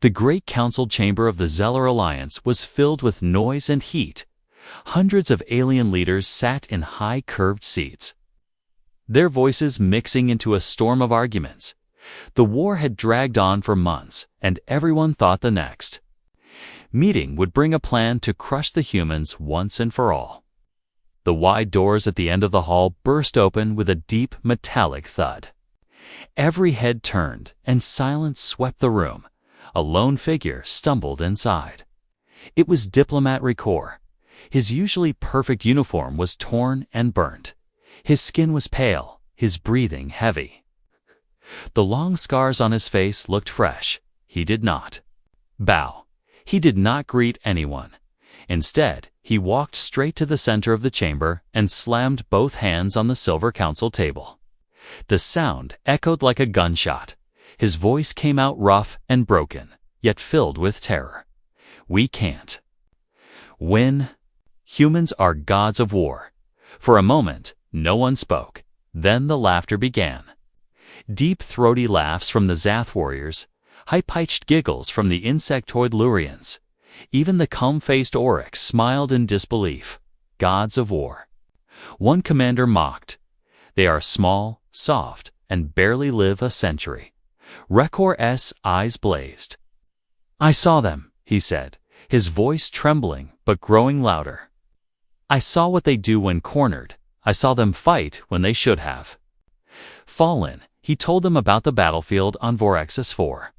The great council chamber of the Zeller Alliance was filled with noise and heat. Hundreds of alien leaders sat in high curved seats, their voices mixing into a storm of arguments. The war had dragged on for months, and everyone thought the next meeting would bring a plan to crush the humans once and for all. The wide doors at the end of the hall burst open with a deep metallic thud. Every head turned, and silence swept the room. A lone figure stumbled inside. It was Diplomat Ricor. His usually perfect uniform was torn and burnt. His skin was pale, his breathing heavy. The long scars on his face looked fresh. He did not bow. He did not greet anyone. Instead, he walked straight to the center of the chamber and slammed both hands on the silver council table. The sound echoed like a gunshot. His voice came out rough and broken, yet filled with terror. "We can't win. Humans are gods of war." For a moment, no one spoke. Then the laughter began. Deep, throaty laughs from the Zath warriors, high-pitched giggles from the insectoid Lurians. Even the calm-faced Oryx smiled in disbelief. Gods of war. One commander mocked. "They are small, soft, and barely live a century." Recor's eyes blazed. "I saw them," he said, his voice trembling but growing louder. "I saw what they do when cornered. I saw them fight when they should have." Fallen, he told them about the battlefield on Vorexus 4.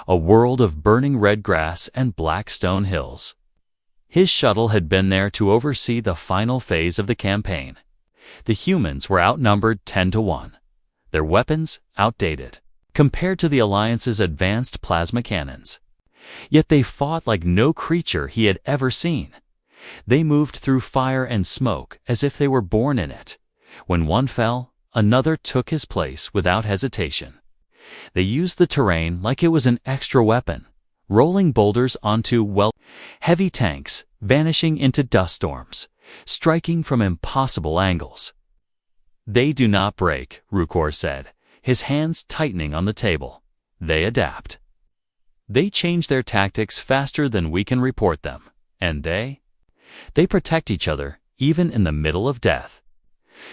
A world of burning red grass and black stone hills. His shuttle had been there to oversee the final phase of the campaign. The humans were outnumbered 10-1. Their weapons outdated compared to the Alliance's advanced plasma cannons. Yet they fought like no creature he had ever seen. They moved through fire and smoke as if they were born in it. When one fell, another took his place without hesitation. They used the terrain like it was an extra weapon, rolling boulders onto, heavy tanks, vanishing into dust storms, striking from impossible angles. "They do not break," Rukor said, his hands tightening on the table. "They adapt. They change their tactics faster than we can report them. And they protect each other, even in the middle of death."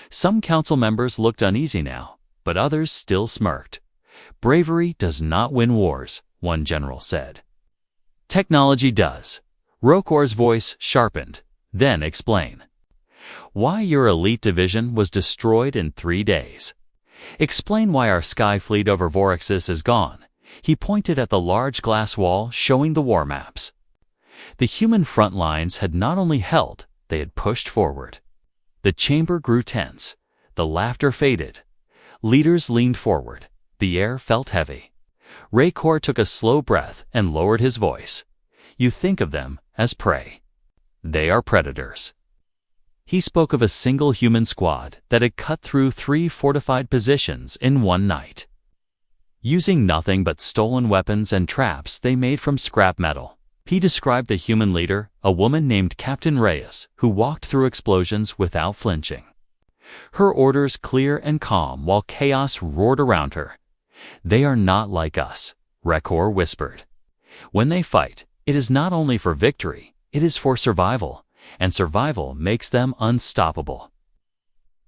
Some council members looked uneasy now, but others still smirked. "Bravery does not win wars," one general said. "Technology does." Rokor's voice sharpened. "Then explain why your elite division was destroyed in 3 days. Explain why our sky fleet over Vorexus is gone." He pointed at the large glass wall showing the war maps. The human front lines had not only held, they had pushed forward. The chamber grew tense. The laughter faded. Leaders leaned forward. The air felt heavy. Raycor took a slow breath and lowered his voice. "You think of them as prey. They are predators." He spoke of a single human squad that had cut through 3 fortified positions in one night, using nothing but stolen weapons and traps they made from scrap metal. He described the human leader, a woman named Captain Reyes, who walked through explosions without flinching. Her orders clear and calm while chaos roared around her. "They are not like us," Rekor whispered. "When they fight, it is not only for victory, it is for survival, and survival makes them unstoppable."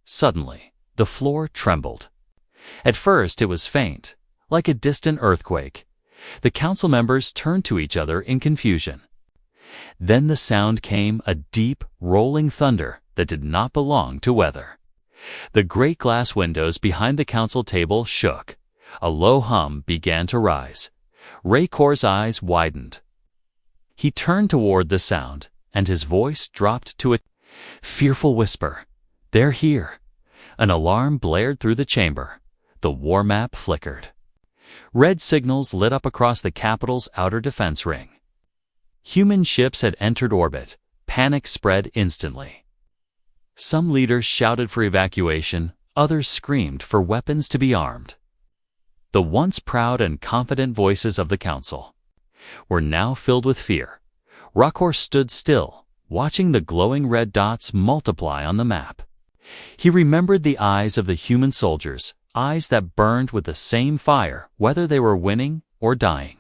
Suddenly, the floor trembled. At first it was faint, like a distant earthquake. The council members turned to each other in confusion. Then the sound came, a deep, rolling thunder that did not belong to weather. The great glass windows behind the council table shook. A low hum began to rise. Raycor's eyes widened. He turned toward the sound, and his voice dropped to a fearful whisper. "They're here." An alarm blared through the chamber. The war map flickered. Red signals lit up across the capital's outer defense ring. Human ships had entered orbit. Panic spread instantly. Some leaders shouted for evacuation, others screamed for weapons to be armed. The once proud and confident voices of the council were now filled with fear. Rakor stood still, watching the glowing red dots multiply on the map. He remembered the eyes of the human soldiers, eyes that burned with the same fire whether they were winning or dying.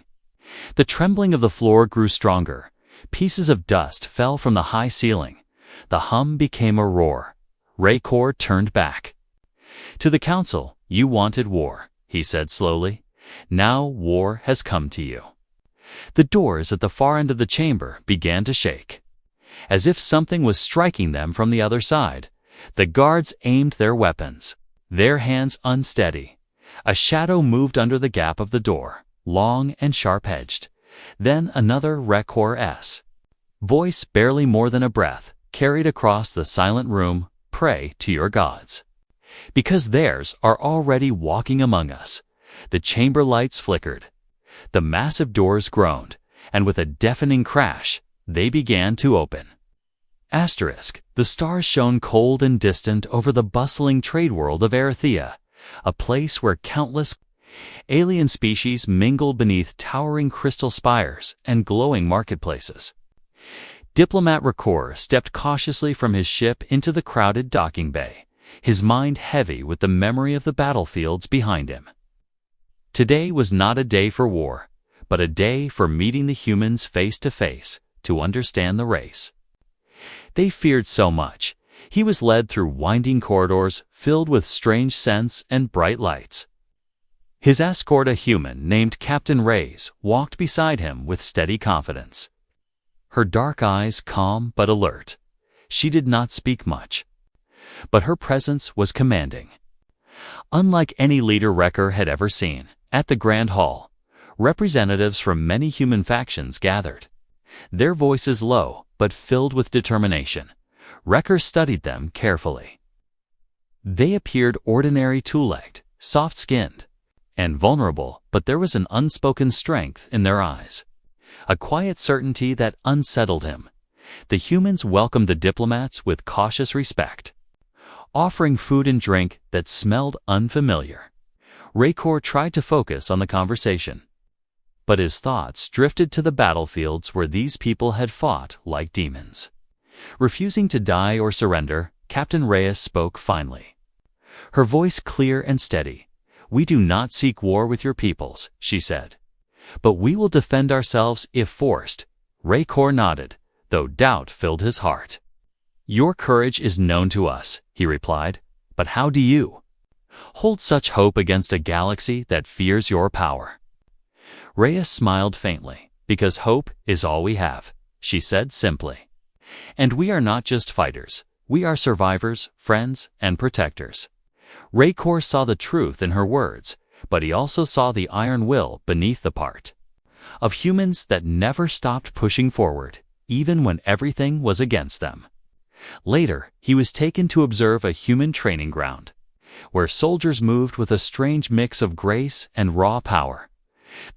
The trembling of the floor grew stronger. Pieces of dust fell from the high ceiling. The hum became a roar. Raykor turned back. "To the council, you wanted war," he said slowly. "Now war has come to you." The doors at the far end of the chamber began to shake. As if something was striking them from the other side, the guards aimed their weapons, their hands unsteady. A shadow moved under the gap of the door, long and sharp-edged. Then another Rakor's voice, barely more than a breath, carried across the silent room, "Pray to your gods, because theirs are already walking among us." The chamber lights flickered. The massive doors groaned, and with a deafening crash, they began to open. The stars shone cold and distant over the bustling trade world of Erythea, a place where countless alien species mingled beneath towering crystal spires and glowing marketplaces. Diplomat Raykor stepped cautiously from his ship into the crowded docking bay, his mind heavy with the memory of the battlefields behind him. Today was not a day for war, but a day for meeting the humans face to face to understand the race. They feared so much. He was led through winding corridors filled with strange scents and bright lights. His escort, a human named Captain Reyes, walked beside him with steady confidence. Her dark eyes calm but alert. She did not speak much, but her presence was commanding. Unlike any leader Raykor had ever seen, at the Grand Hall, representatives from many human factions gathered. Their voices low but filled with determination. Raykor studied them carefully. They appeared ordinary, two-legged, soft-skinned, and vulnerable, but there was an unspoken strength in their eyes, a quiet certainty that unsettled him. The humans welcomed the diplomats with cautious respect, offering food and drink that smelled unfamiliar. Raykor tried to focus on the conversation, but his thoughts drifted to the battlefields where these people had fought like demons. Refusing to die or surrender, Captain Reyes spoke finally, her voice clear and steady. "We do not seek war with your peoples," she said, "but we will defend ourselves if forced." Raykor nodded, though doubt filled his heart. "Your courage is known to us," he replied, "but how do you hold such hope against a galaxy that fears your power?" Reyes smiled faintly. "Because hope is all we have," she said simply. "And we are not just fighters. We are survivors, friends, and protectors." Raykor saw the truth in her words, but he also saw the iron will beneath the part of humans that never stopped pushing forward, even when everything was against them. Later, he was taken to observe a human training ground, where soldiers moved with a strange mix of grace and raw power.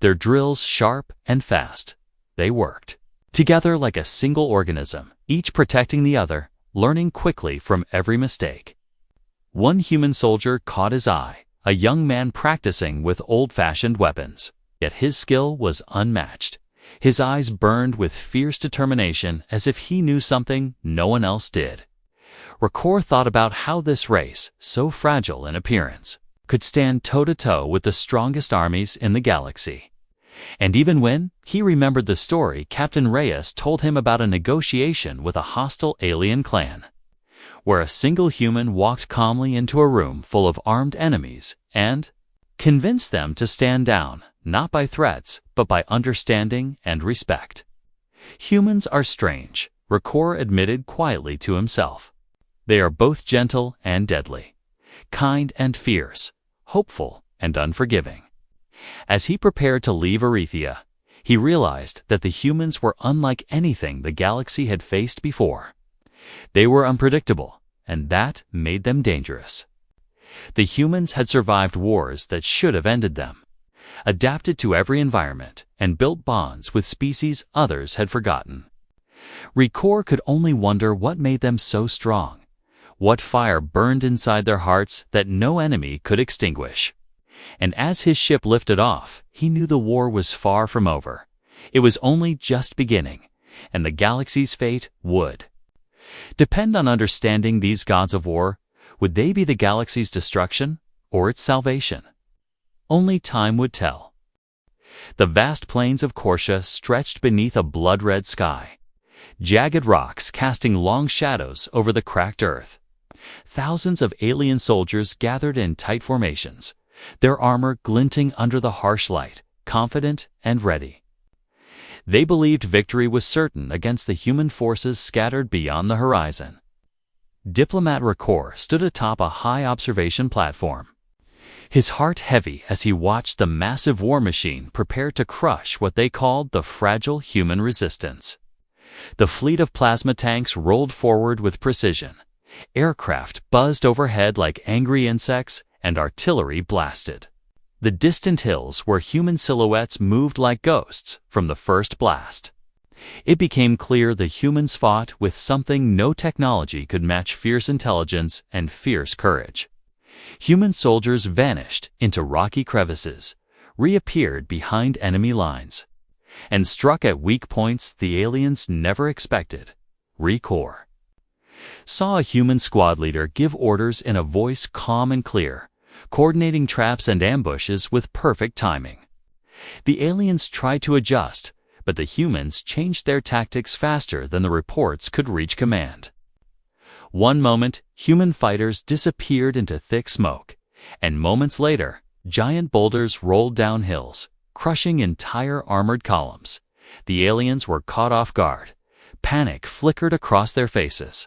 Their drills sharp and fast. They worked together like a single organism, each protecting the other, learning quickly from every mistake. One human soldier caught his eye, a young man practicing with old-fashioned weapons. Yet his skill was unmatched. His eyes burned with fierce determination, as if he knew something no one else did. Raykor thought about how this race, so fragile in appearance, could stand toe-to-toe with the strongest armies in the galaxy. And even when he remembered the story Captain Reyes told him about a negotiation with a hostile alien clan, where a single human walked calmly into a room full of armed enemies and convinced them to stand down, not by threats, but by understanding and respect. Humans are strange, Raykor admitted quietly to himself. They are both gentle and deadly, kind and fierce, hopeful and unforgiving. As he prepared to leave Erythea, he realized that the humans were unlike anything the galaxy had faced before. They were unpredictable, and that made them dangerous. The humans had survived wars that should have ended them, adapted to every environment, and built bonds with species others had forgotten. Raykor could only wonder what made them so strong, what fire burned inside their hearts that no enemy could extinguish. And as his ship lifted off, he knew the war was far from over. It was only just beginning, and the galaxy's fate would depend on understanding these gods of war. Would they be the galaxy's destruction or its salvation? Only time would tell. The vast plains of Corsia stretched beneath a blood-red sky, jagged rocks casting long shadows over the cracked earth. Thousands of alien soldiers gathered in tight formations, their armor glinting under the harsh light, confident and ready. They believed victory was certain against the human forces scattered beyond the horizon. Diplomat Rakor stood atop a high observation platform, his heart heavy as he watched the massive war machine prepare to crush what they called the fragile human resistance. The fleet of plasma tanks rolled forward with precision. Aircraft buzzed overhead like angry insects, and artillery blasted. The distant hills where human silhouettes moved like ghosts from the first blast. It became clear the humans fought with something no technology could match: fierce intelligence and fierce courage. Human soldiers vanished into rocky crevices, reappeared behind enemy lines, and struck at weak points the aliens never expected. Rakor saw a human squad leader give orders in a voice calm and clear, coordinating traps and ambushes with perfect timing. The aliens tried to adjust, but the humans changed their tactics faster than the reports could reach command. One moment, human fighters disappeared into thick smoke, and moments later, giant boulders rolled down hills, crushing entire armored columns. The aliens were caught off guard. Panic flickered across their faces.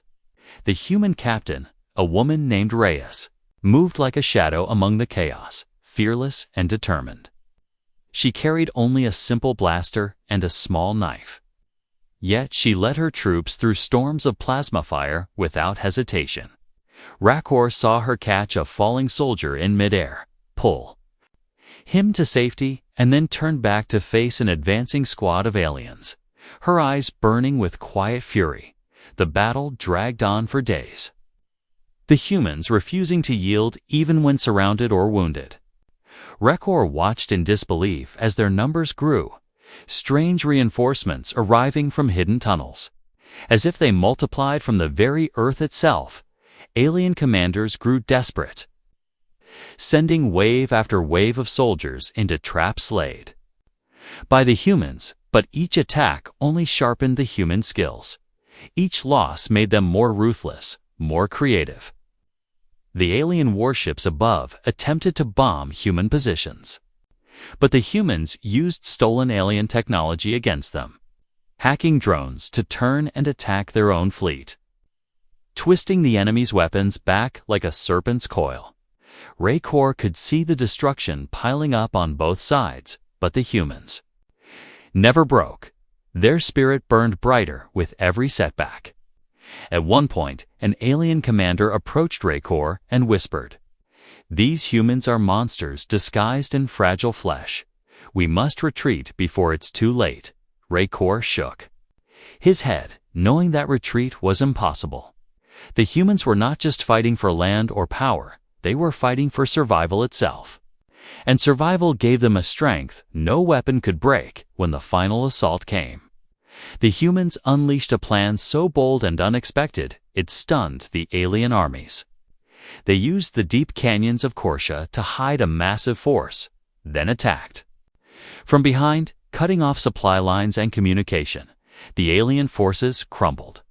The human captain, a woman named Reyes, moved like a shadow among the chaos, fearless and determined. She carried only a simple blaster and a small knife. Yet she led her troops through storms of plasma fire without hesitation. Rakor saw her catch a falling soldier in midair, pull him to safety, and then turn back to face an advancing squad of aliens, her eyes burning with quiet fury. The battle dragged on for days, the humans refusing to yield even when surrounded or wounded. Rakor watched in disbelief as their numbers grew, strange reinforcements arriving from hidden tunnels. As if they multiplied from the very earth itself, alien commanders grew desperate, sending wave after wave of soldiers into traps laid by the humans, but each attack only sharpened the human skills. Each loss made them more ruthless, more creative. The alien warships above attempted to bomb human positions, but the humans used stolen alien technology against them, hacking drones to turn and attack their own fleet, twisting the enemy's weapons back like a serpent's coil. Rakor could see the destruction piling up on both sides, but the humans never broke. Their spirit burned brighter with every setback. At one point, an alien commander approached Rakor and whispered, "These humans are monsters disguised in fragile flesh. We must retreat before it's too late." Rakor shook his head, knowing that retreat was impossible. The humans were not just fighting for land or power, they were fighting for survival itself. And survival gave them a strength no weapon could break when the final assault came. The humans unleashed a plan so bold and unexpected, it stunned the alien armies. They used the deep canyons of Corsia to hide a massive force, then attacked from behind, cutting off supply lines and communication. The alien forces crumbled,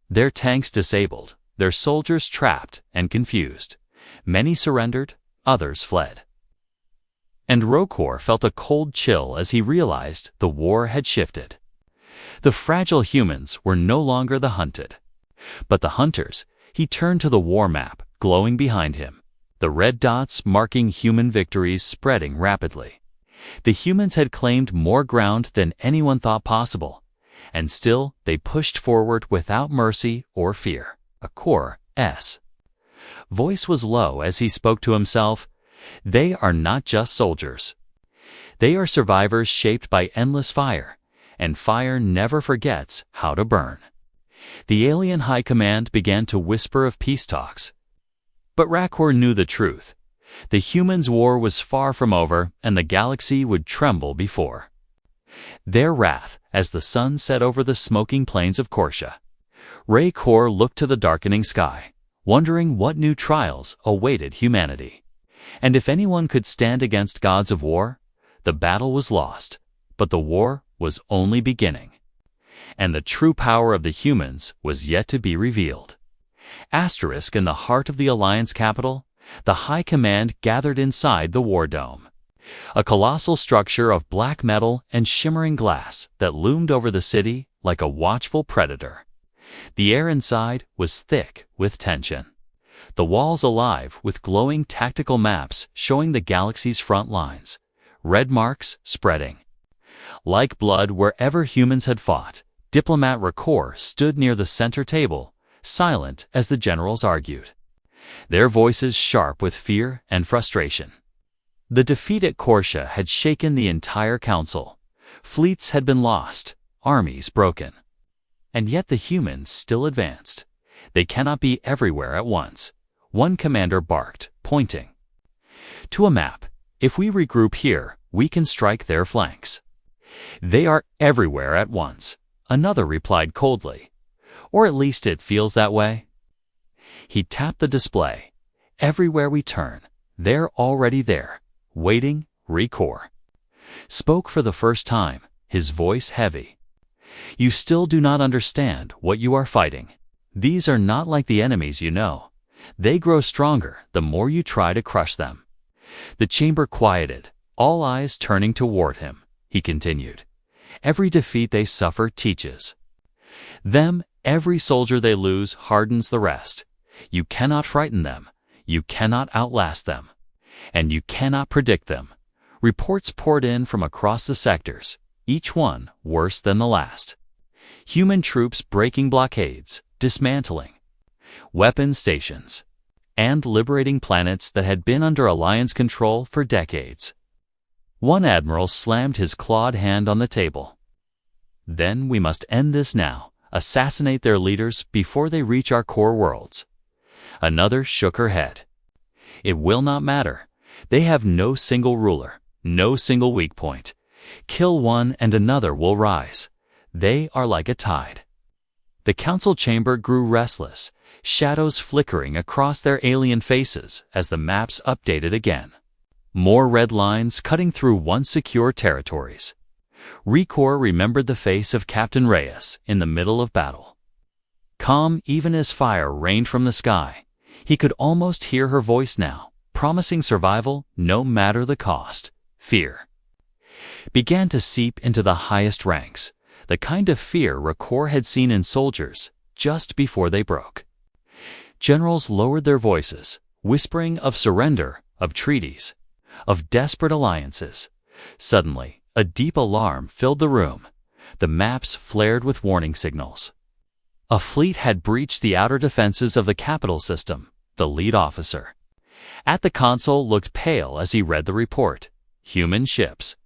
their tanks disabled, their soldiers trapped and confused. Many surrendered, others fled. And Rakor felt a cold chill as he realized the war had shifted. The fragile humans were no longer the hunted, but the hunters. He turned to the war map, glowing behind him, the red dots marking human victories spreading rapidly. The humans had claimed more ground than anyone thought possible, and still they pushed forward without mercy or fear. Rakor's voice was low as he spoke to himself. They are not just soldiers. They are survivors shaped by endless fire, and fire never forgets how to burn. The alien high command began to whisper of peace talks. But Rakor knew the truth. The humans' war was far from over, and the galaxy would tremble before their wrath as the sun set over the smoking plains of Corsia. Rakor looked to the darkening sky, wondering what new trials awaited humanity. And if anyone could stand against gods of war, The battle was lost, but the war was only beginning. And the true power of the humans was yet to be revealed. Asterisk in the heart of the Alliance capital, the High Command gathered inside the War Dome, a colossal structure of black metal and shimmering glass that loomed over the city like a watchful predator. The air inside was thick with tension, the walls alive with glowing tactical maps showing the galaxy's front lines, red marks spreading. Like blood wherever humans had fought, Diplomat Rakor stood near the center table, silent as the generals argued, their voices sharp with fear and frustration. The defeat at Korsha had shaken the entire council. Fleets had been lost, armies broken. And yet the humans still advanced. They cannot be everywhere at once, one commander barked, pointing to a map. If we regroup here, we can strike their flanks. They are everywhere at once, another replied coldly. Or at least it feels that way. He tapped the display. Everywhere we turn, they're already there, waiting. Rakor spoke for the first time, his voice heavy. You still do not understand what you are fighting. These are not like the enemies you know. They grow stronger the more you try to crush them. The chamber quieted, all eyes turning toward him. He continued. Every defeat they suffer teaches them. Every soldier they lose hardens the rest. You cannot frighten them. You cannot outlast them. And you cannot predict them. Reports poured in from across the sectors, each one worse than the last. Human troops breaking blockades, dismantling weapon stations, and liberating planets that had been under Alliance control for decades. One admiral slammed his clawed hand on the table. Then we must end this now, assassinate their leaders before they reach our core worlds. Another shook her head. It will not matter. They have no single ruler, no single weak point. Kill one and another will rise. They are like a tide. The council chamber grew restless, shadows flickering across their alien faces as the maps updated again. More red lines cutting through once secure territories. Rakor remembered the face of Captain Reyes in the middle of battle. Calm even as fire rained from the sky, he could almost hear her voice now, promising survival no matter the cost. Fear began to seep into the highest ranks, the kind of fear Rakor had seen in soldiers just before they broke. Generals lowered their voices, whispering of surrender, of treaties, of desperate alliances. Suddenly, a deep alarm filled the room. The maps flared with warning signals. A fleet had breached the outer defenses of the capital system, the lead officer. At the console looked pale as he read the report. Human ships.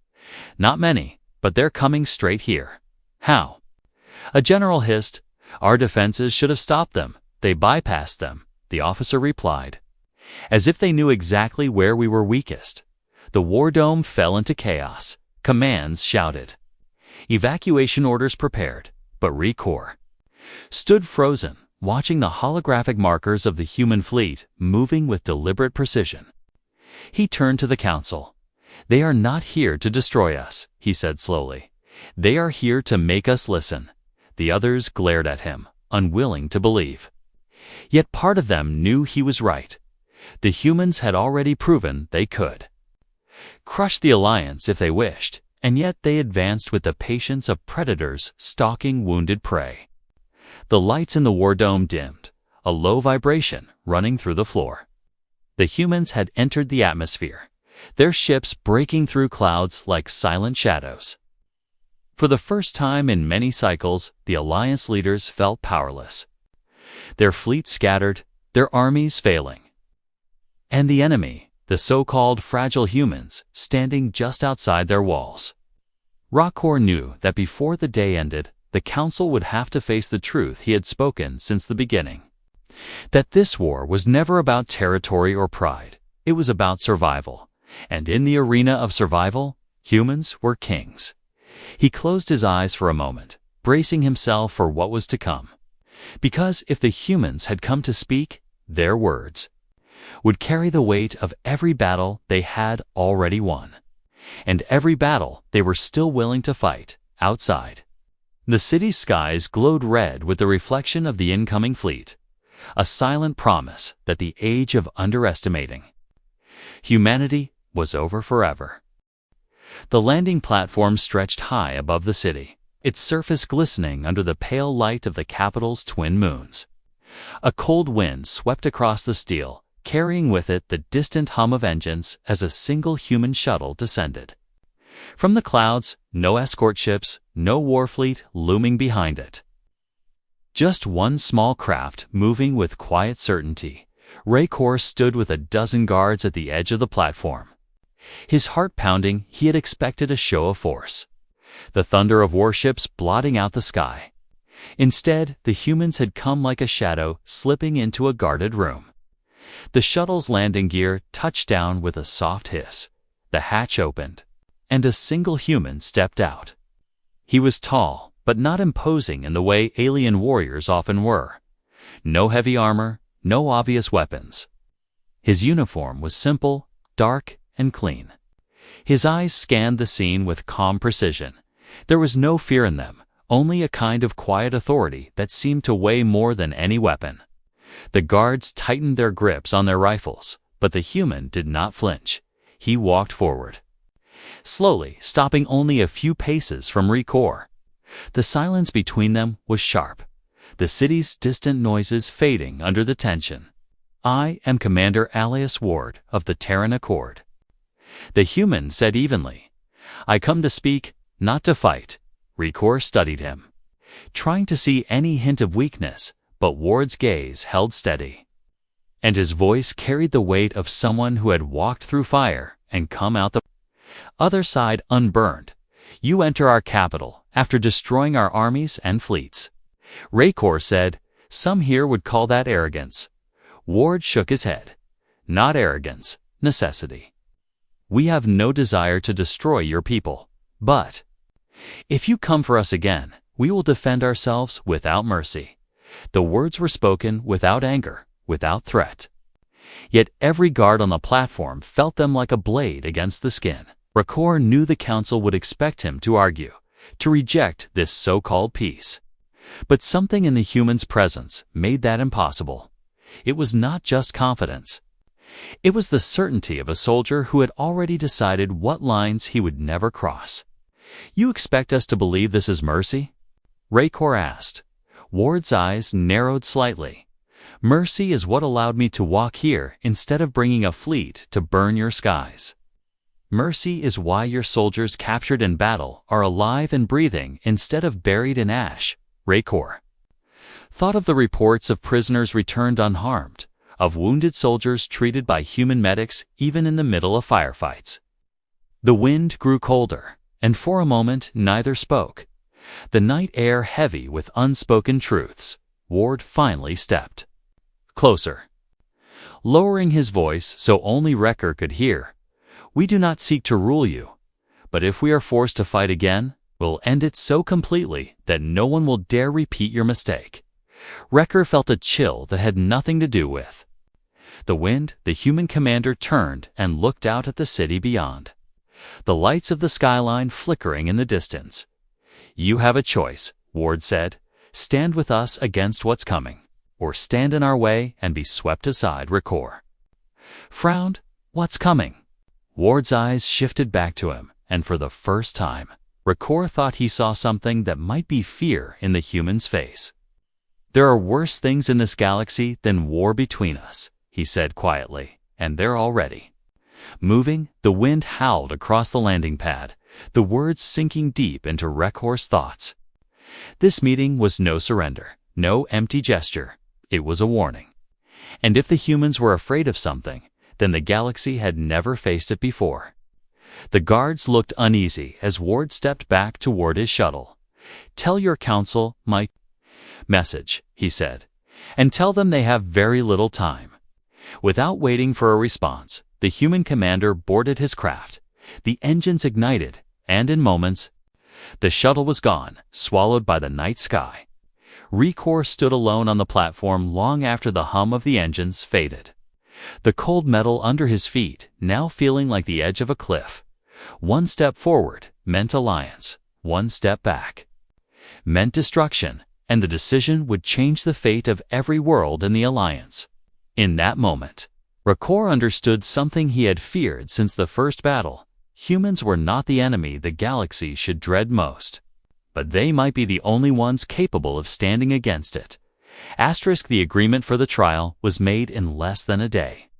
Not many, but they're coming straight here. How? A general hissed. Our defenses should have stopped them. They bypassed them, the officer replied. As if they knew exactly where we were weakest. The war dome fell into chaos. Commands shouted. Evacuation orders prepared, but Rakor stood frozen, watching the holographic markers of the human fleet moving with deliberate precision. He turned to the council. They are not here to destroy us, he said slowly. They are here to make us listen. The others glared at him, unwilling to believe. Yet part of them knew he was right. The humans had already proven they could crush the Alliance if they wished, and yet they advanced with the patience of predators stalking wounded prey. The lights in the war dome dimmed, a low vibration running through the floor. The humans had entered the atmosphere, their ships breaking through clouds like silent shadows. For the first time in many cycles, the Alliance leaders felt powerless. Their fleets scattered, their armies failing. And the enemy, the so-called fragile humans, standing just outside their walls. Rakor knew that before the day ended, the council would have to face the truth he had spoken since the beginning. That this war was never about territory or pride. It was about survival. And in the arena of survival, humans were kings. He closed his eyes for a moment, bracing himself for what was to come. Because if the humans had come to speak, their words would carry the weight of every battle they had already won. And every battle they were still willing to fight, outside. The city's skies glowed red with the reflection of the incoming fleet, a silent promise that the age of underestimating humanity was over forever. The landing platform stretched high above the city, its surface glistening under the pale light of the capital's twin moons. A cold wind swept across the steel, carrying with it the distant hum of engines as a single human shuttle descended. From the clouds, no escort ships, no war fleet looming behind it. Just one small craft moving with quiet certainty. Raykor stood with a dozen guards at the edge of the platform. His heart pounding, he had expected a show of force, the thunder of warships blotting out the sky. Instead, the humans had come like a shadow slipping into a guarded room. The shuttle's landing gear touched down with a soft hiss. The hatch opened, and a single human stepped out. He was tall, but not imposing in the way alien warriors often were. No heavy armor, no obvious weapons. His uniform was simple, dark, and clean. His eyes scanned the scene with calm precision. There was no fear in them, only a kind of quiet authority that seemed to weigh more than any weapon. The guards tightened their grips on their rifles, but the human did not flinch. He walked forward, slowly, stopping only a few paces from Raykor. The silence between them was sharp, the city's distant noises fading under the tension. "I am Commander Alias Ward of the Terran Accord," the human said evenly. "I come to speak, not to fight." Raykor studied him, trying to see any hint of weakness, but Ward's gaze held steady, and his voice carried the weight of someone who had walked through fire and come out the other side unburned. "You enter our capital after destroying our armies and fleets," Raykor said. "Some here would call that arrogance." Ward shook his head. "Not arrogance, necessity. We have no desire to destroy your people, but if you come for us again, we will defend ourselves without mercy." The words were spoken without anger, without threat. Yet every guard on the platform felt them like a blade against the skin. Raykor knew the council would expect him to argue, to reject this so-called peace. But something in the human's presence made that impossible. It was not just confidence. It was the certainty of a soldier who had already decided what lines he would never cross. "You expect us to believe this is mercy?" Raykor asked. Ward's eyes narrowed slightly. "Mercy is what allowed me to walk here instead of bringing a fleet to burn your skies. Mercy is why your soldiers captured in battle are alive and breathing instead of buried in ash." Raykor thought of the reports of prisoners returned unharmed, of wounded soldiers treated by human medics even in the middle of firefights. The wind grew colder, and for a moment neither spoke. The night air heavy with unspoken truths. Ward finally stepped closer, lowering his voice so only Raykor could hear. "We do not seek to rule you, but if we are forced to fight again, we'll end it so completely that no one will dare repeat your mistake." Raykor felt a chill that had nothing to do with the wind. The human commander turned and looked out at the city beyond, the lights of the skyline flickering in the distance. "You have a choice," Ward said. "Stand with us against what's coming, or stand in our way and be swept aside." Raykor frowned. "What's coming?" Ward's eyes shifted back to him, and for the first time, Raykor thought he saw something that might be fear in the human's face. "There are worse things in this galaxy than war between us," he said quietly, "and they're already moving." The wind howled across the landing pad, the words sinking deep into Raykor's thoughts. This meeting was no surrender, no empty gesture. It was a warning. And if the humans were afraid of something, then the galaxy had never faced it before. The guards looked uneasy as Ward stepped back toward his shuttle. "Tell your council my message," he said, "and tell them they have very little time." Without waiting for a response, the human commander boarded his craft. The engines ignited, and in moments, the shuttle was gone, swallowed by the night sky. Raykor stood alone on the platform long after the hum of the engines faded. The cold metal under his feet, now feeling like the edge of a cliff. One step forward meant alliance, one step back meant destruction, and the decision would change the fate of every world in the alliance. In that moment, Rakor understood something he had feared since the first battle. Humans were not the enemy the galaxy should dread most, but they might be the only ones capable of standing against it. The agreement for the trial was made in less than a day.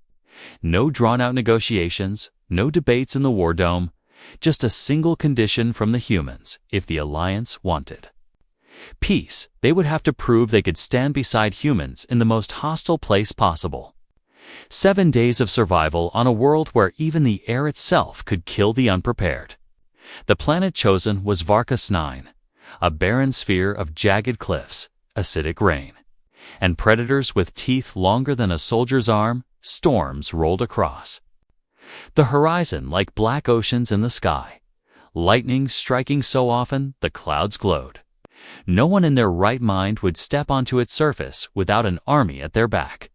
No drawn-out negotiations, no debates in the War Dome, just a single condition from the humans if the Alliance wanted peace. They would have to prove they could stand beside humans in the most hostile place possible. 7 days of survival on a world where even the air itself could kill the unprepared. The planet chosen was Varkas 9, a barren sphere of jagged cliffs, acidic rain, and predators with teeth longer than a soldier's arm. Storms rolled across the horizon like black oceans in the sky, lightning striking so often the clouds glowed. No one in their right mind would step onto its surface without an army at their back.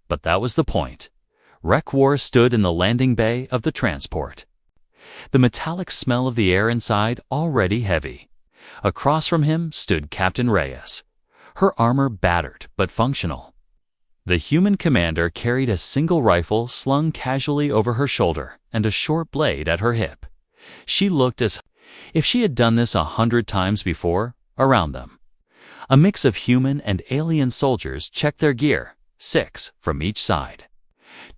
But that was the point. Rakor stood in the landing bay of the transport, the metallic smell of the air inside already heavy. Across from him stood Captain Reyes, her armor battered but functional. The human commander carried a single rifle slung casually over her shoulder and a short blade at her hip. She looked as if she had done this 100 times before. Around them, a mix of human and alien soldiers checked their gear, 6 from each side.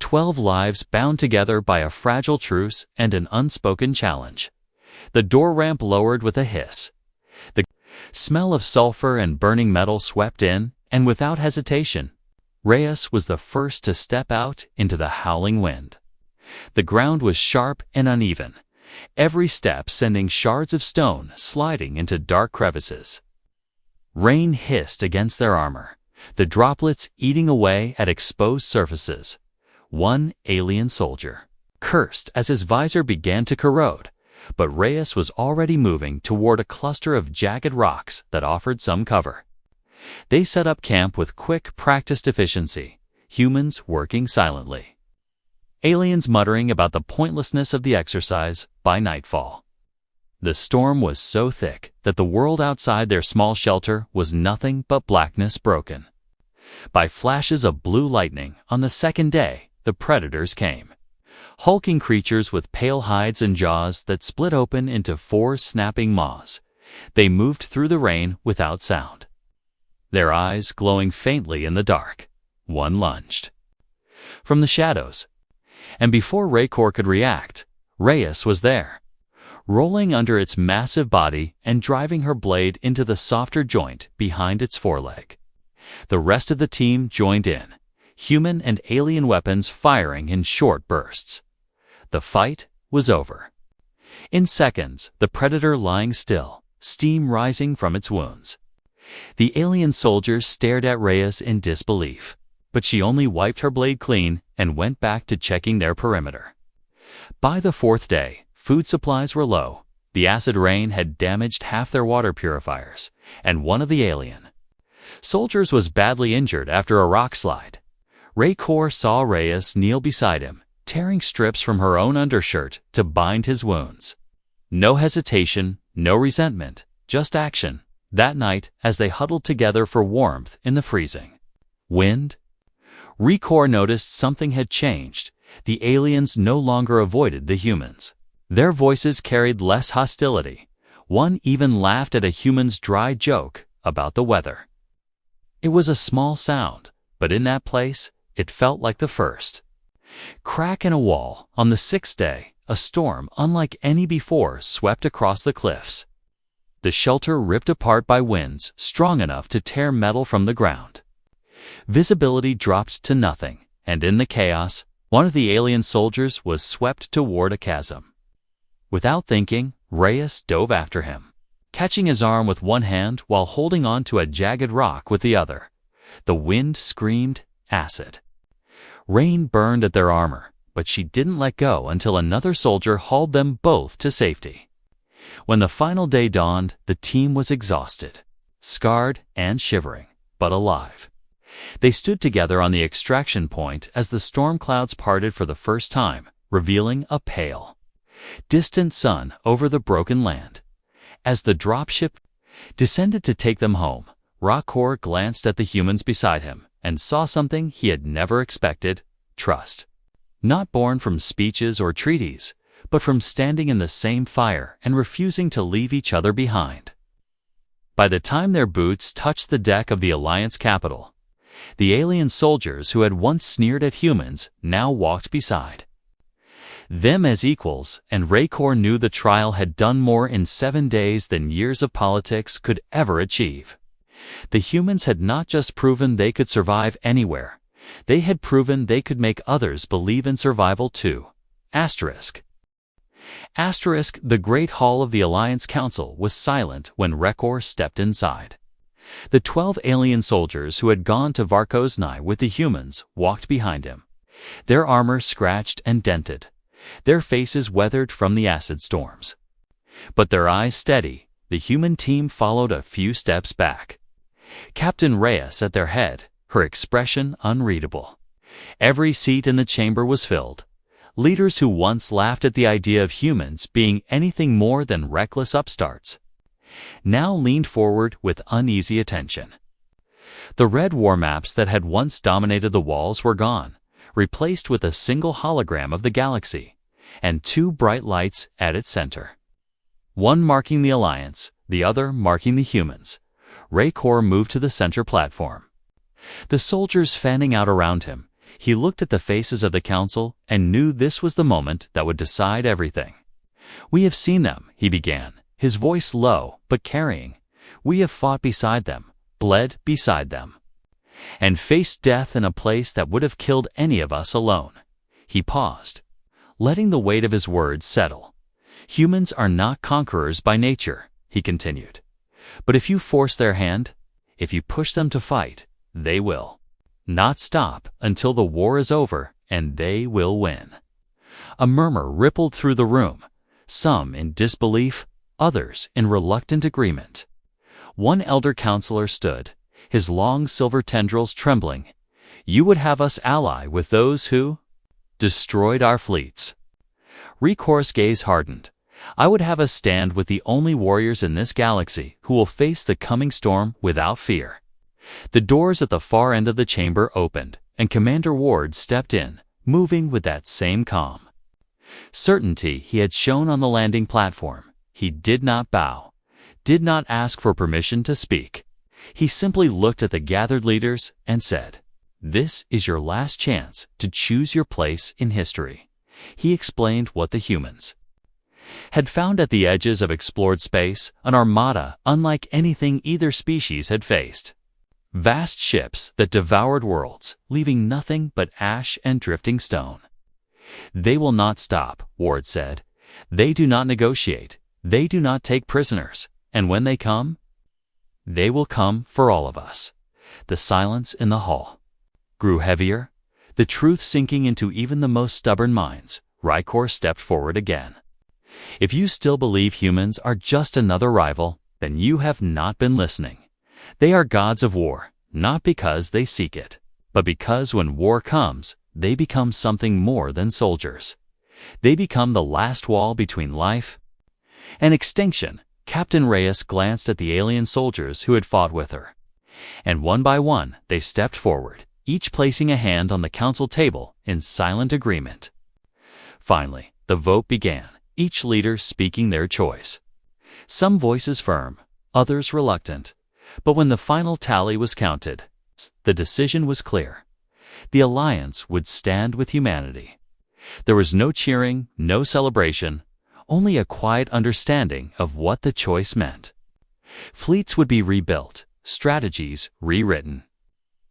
12 lives bound together by a fragile truce and an unspoken challenge. The door ramp lowered with a hiss. The smell of sulfur and burning metal swept in, and without hesitation, Reyes was the first to step out into the howling wind. The ground was sharp and uneven, every step sending shards of stone sliding into dark crevices. Rain hissed against their armor, the droplets eating away at exposed surfaces. One alien soldier cursed as his visor began to corrode, but Reyes was already moving toward a cluster of jagged rocks that offered some cover. They set up camp with quick, practiced efficiency, humans working silently, aliens muttering about the pointlessness of the exercise. By nightfall, the storm was so thick that the world outside their small shelter was nothing but blackness broken by flashes of blue lightning. On the second day, the predators came, hulking creatures with pale hides and jaws that split open into 4 snapping maws. They moved through the rain without sound, their eyes glowing faintly in the dark. One lunged from the shadows, and before Rakor could react, Reyes was there, rolling under its massive body and driving her blade into the softer joint behind its foreleg. The rest of the team joined in, human and alien weapons firing in short bursts. The fight was over. In seconds, the predator lying still, steam rising from its wounds. The alien soldiers stared at Reyes in disbelief, but she only wiped her blade clean and went back to checking their perimeter. By the 4th day, food supplies were low. The acid rain had damaged half their water purifiers, and one of the alien soldiers was badly injured after a rock slide. Rakor saw Reyes kneel beside him, tearing strips from her own undershirt to bind his wounds. No hesitation, no resentment, just action. That night, as they huddled together for warmth in the freezing wind, Rakor noticed something had changed. The aliens no longer avoided the humans. Their voices carried less hostility. One even laughed at a human's dry joke about the weather. It was a small sound, but in that place, it felt like the first crack in a wall. On the 6th day, a storm unlike any before swept across the cliffs. The shelter ripped apart by winds strong enough to tear metal from the ground. Visibility dropped to nothing, and in the chaos, one of the alien soldiers was swept toward a chasm. Without thinking, Reyes dove after him, catching his arm with one hand while holding on to a jagged rock with the other. The wind screamed acid. Rain burned at their armor, but she didn't let go until another soldier hauled them both to safety. When the final day dawned, the team was exhausted, scarred and shivering, but alive. They stood together on the extraction point as the storm clouds parted for the first time, revealing a pale, Distant sun over the broken land. As the dropship descended to take them home, Rakor glanced at the humans beside him and saw something he had never expected: trust. Not born from speeches or treaties, but from standing in the same fire and refusing to leave each other behind. By the time their boots touched the deck of the Alliance capital, the alien soldiers who had once sneered at humans now walked beside them as equals, and Rakor knew the trial had done more in 7 days than years of politics could ever achieve. The humans had not just proven they could survive anywhere, they had proven they could make others believe in survival too. Asterisk. The Great Hall of the Alliance Council was silent when Rakor stepped inside. The 12 alien soldiers who had gone to Varkoznai with the humans walked behind him, their armor scratched and dented, their faces weathered from the acid storms. But their eyes steady, the human team followed a few steps back. Captain Reyes at their head, her expression unreadable. Every seat in the chamber was filled. Leaders who once laughed at the idea of humans being anything more than reckless upstarts now leaned forward with uneasy attention. The red war maps that had once dominated the walls were gone, replaced with a single hologram of the galaxy, and 2 bright lights at its center. One marking the Alliance, the other marking the humans. Rakor moved to the center platform. The soldiers fanning out around him, he looked at the faces of the council and knew this was the moment that would decide everything. "We have seen them," he began, his voice low but carrying. "We have fought beside them, bled beside them, and faced death in a place that would have killed any of us alone." He paused, letting the weight of his words settle. "Humans are not conquerors by nature," he continued. "But if you force their hand, if you push them to fight, they will not stop until the war is over, and they will win." A murmur rippled through the room, some in disbelief, others in reluctant agreement. One elder counselor stood, his long silver tendrils trembling. "You would have us ally with those who destroyed our fleets." Rakor's gaze hardened. "I would have us stand with the only warriors in this galaxy who will face the coming storm without fear." The doors at the far end of the chamber opened, and Commander Ward stepped in, moving with that same calm certainty he had shown on the landing platform. He did not bow, did not ask for permission to speak. He simply looked at the gathered leaders and said, "This is your last chance to choose your place in history." He explained what the humans had found at the edges of explored space: an armada unlike anything either species had faced. Vast ships that devoured worlds, leaving nothing but ash and drifting stone. "They will not stop," Ward said. "They do not negotiate. They do not take prisoners. And when they come, they will come for all of us." The silence in the hall grew heavier, the truth sinking into even the most stubborn minds. Rakor stepped forward again. "If you still believe humans are just another rival, then you have not been listening. They are gods of war, not because they seek it, but because when war comes, they become something more than soldiers. They become the last wall between life and extinction." Captain Reyes glanced at the alien soldiers who had fought with her, and one by one they stepped forward, each placing a hand on the council table in silent agreement. Finally, the vote began, each leader speaking their choice. Some voices firm, others reluctant. But when the final tally was counted, the decision was clear. The Alliance would stand with humanity. There was no cheering, no celebration, only a quiet understanding of what the choice meant. Fleets would be rebuilt, strategies rewritten,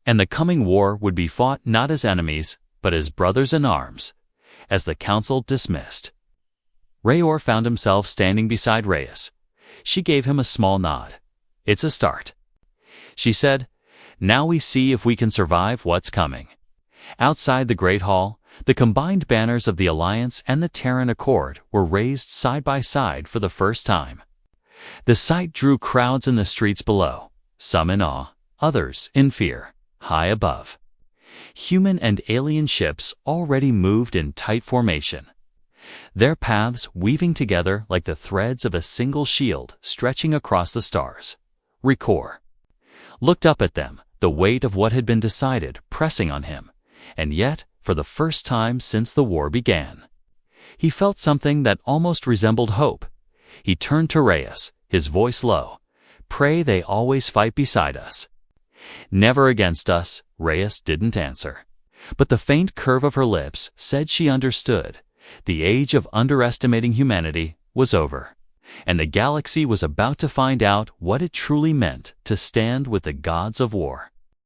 and the coming war would be fought not as enemies, but as brothers in arms. As the council dismissed, Rayor found himself standing beside Reyes. She gave him a small nod. "It's a start," she said. "Now we see if we can survive what's coming." Outside the Great Hall, the combined banners of the Alliance and the Terran Accord were raised side by side for the first time. The sight drew crowds in the streets below, some in awe, others in fear. High above, human and alien ships already moved in tight formation. their paths weaving together like the threads of a single shield stretching across the stars. Ricor looked up at them, the weight of what had been decided pressing on him, and yet, for the first time since the war began, he felt something that almost resembled hope. He turned to Reyes, his voice low. "Pray they always fight beside us." "Never against us," Reyes didn't answer. But the faint curve of her lips said she understood. The age of underestimating humanity was over, and the galaxy was about to find out what it truly meant to stand with the gods of war.